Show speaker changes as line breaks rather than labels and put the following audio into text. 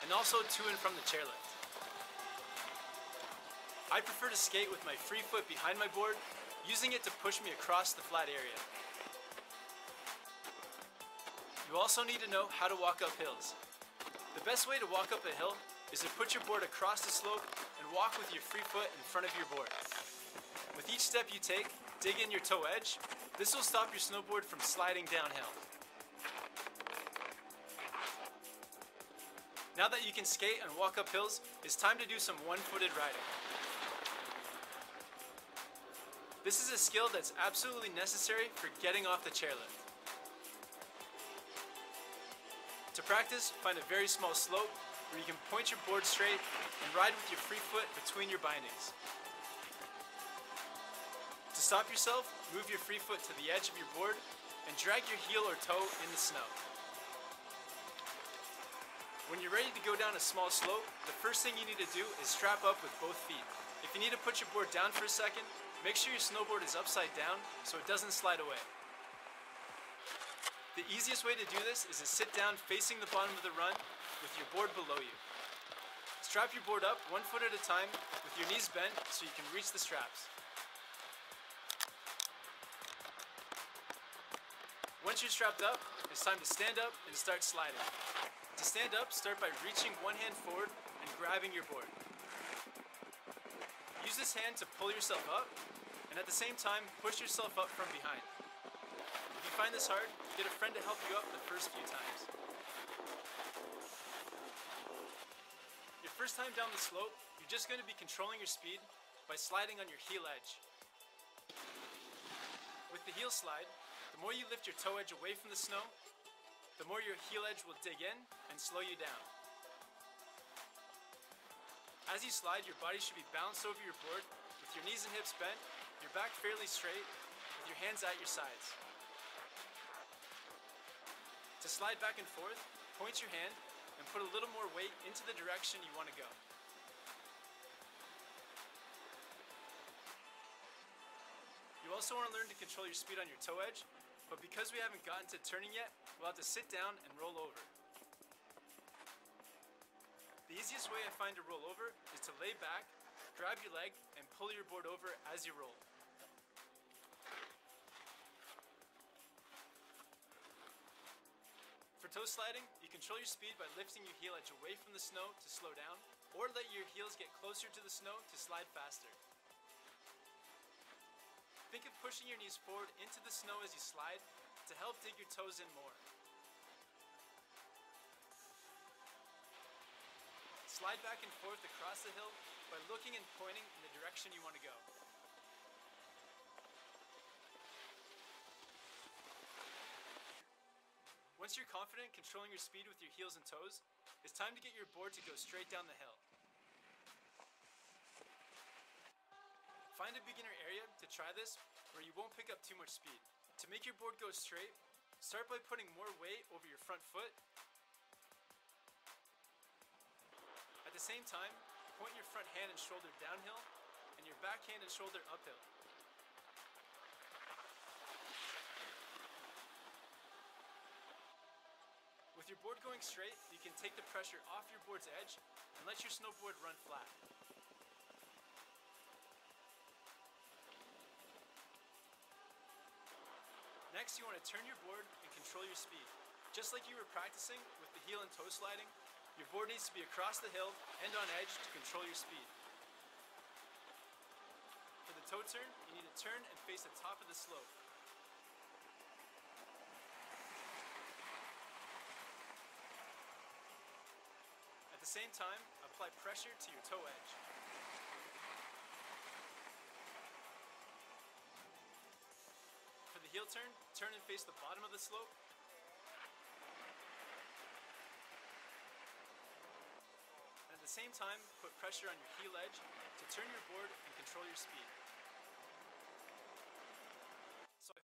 and also to and from the chairlift. I prefer to skate with my free foot behind my board, using it to push me across the flat area. You also need to know how to walk up hills. The best way to walk up a hill is to put your board across the slope and walk with your free foot in front of your board. With each step you take, dig in your toe edge. This will stop your snowboard from sliding downhill. Now that you can skate and walk up hills, it's time to do some one-footed riding. This is a skill that's absolutely necessary for getting off the chairlift. To practice, find a very small slope where you can point your board straight and ride with your free foot between your bindings. To stop yourself, move your free foot to the edge of your board and drag your heel or toe in the snow. When you're ready to go down a small slope, the first thing you need to do is strap up with both feet. If you need to put your board down for a second, make sure your snowboard is upside down so it doesn't slide away. The easiest way to do this is to sit down facing the bottom of the run with your board below you. Strap your board up 1 foot at a time with your knees bent so you can reach the straps. Once you're strapped up, it's time to stand up and start sliding. To stand up, start by reaching one hand forward and grabbing your board. Use this hand to pull yourself up and at the same time push yourself up from behind. If you find this hard, get a friend to help you up the first few times. Your first time down the slope, you're just going to be controlling your speed by sliding on your heel edge. With the heel slide, the more you lift your toe edge away from the snow, the more your heel edge will dig in and slow you down. As you slide, your body should be balanced over your board with your knees and hips bent, your back fairly straight, with your hands at your sides. To slide back and forth, point your hand and put a little more weight into the direction you want to go. You also want to learn to control your speed on your toe edge, but because we haven't gotten to turning yet, we'll have to sit down and roll over. The easiest way I find to roll over is to lay back, grab your leg, and pull your board over as you roll. For toe sliding, you control your speed by lifting your heel edge away from the snow to slow down, or let your heels get closer to the snow to slide faster. Think of pushing your knees forward into the snow as you slide to help dig your toes in more. Slide back and forth across the hill by looking and pointing in the direction you want to go. Once you're confident controlling your speed with your heels and toes, it's time to get your board to go straight down the hill. Find a beginner area to try this where you won't pick up too much speed. To make your board go straight, start by putting more weight over your front foot. At the same time, point your front hand and shoulder downhill and your back hand and shoulder uphill. With your board going straight, you can take the pressure off your board's edge and let your snowboard run flat. Next, you want to turn your board and control your speed. Just like you were practicing with the heel and toe sliding, your board needs to be across the hill and on edge to control your speed. For the toe turn, you need to turn and face the top of the slope. At the same time, apply pressure to your toe edge. For the heel turn, turn and face the bottom of the slope. And at the same time, put pressure on your heel edge to turn your board and control your speed.